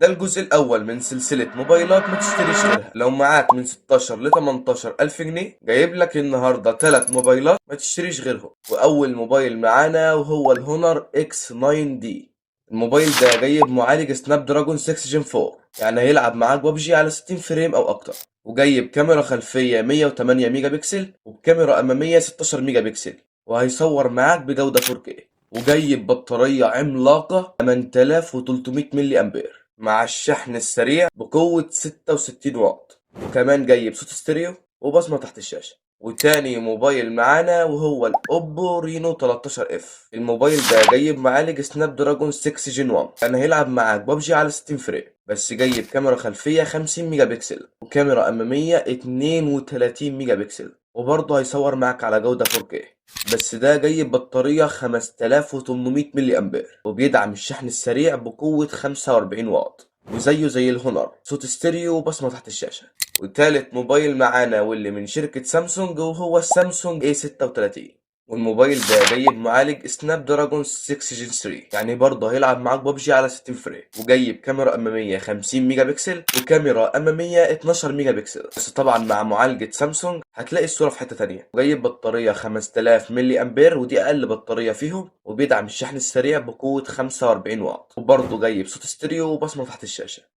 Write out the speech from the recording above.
ده الجزء الأول من سلسلة موبايلات ما تشتريش غيرها. لو معاك من 16 ل 18 ألف جنيه جايب لك النهاردة 3 موبايلات ما تشتريش غيرهم. وأول موبايل معانا وهو الهونر اكس 9 دي. الموبايل ده جايب معالج سناب دراجون 6 جين 4، يعني هيلعب معاك ببجي على 60 فريم أو أكتر. وجايب كاميرا خلفية 108 ميجا بكسل وبكاميرا أمامية 16 ميجا بكسل، وهيصور معاك بجودة 4K. وجايب بطارية عملاقة 8300 ملي أمبير مع الشحن السريع بقوة 66 واط. وكمان جايب صوت ستيريو وبصمة تحت الشاشة. وتاني موبايل معانا وهو الأوبو رينو 13 اف. الموبايل ده جايب معالج سناب دراجون 6 جين 1، يعني هيلعب معاك ببجي على 60 فريم. بس جايب كاميرا خلفية 50 ميجا بكسل وكاميرا أمامية 32 ميجا بكسل، وبرضه هيصور معاك على جودة 4K. بس ده جايب بطارية 5800 ملي أمبير وبيدعم الشحن السريع بقوة 45 واط. وزيه زي الهونر صوت ستيريو وبصمة تحت الشاشة. وتالت موبايل معانا واللي من شركة سامسونج وهو السامسونج A36. والموبايل ده جايب معالج سناب دراجون 6 جين 3، يعني برضه هيلعب معاك ببجي على 60 فريم. وجايب كاميرا أمامية 50 ميجا بكسل وكاميرا أمامية 12 ميجا بكسل، بس طبعا مع معالجة سامسونج هتلاقي الصورة في حتة تانية. وجايب بطارية 5000 ملي أمبير ودي أقل بطارية فيهم، وبيدعم الشحن السريع بقوة 45 واط. وبرضه جايب صوت ستيريو وبصمة تحت الشاشة.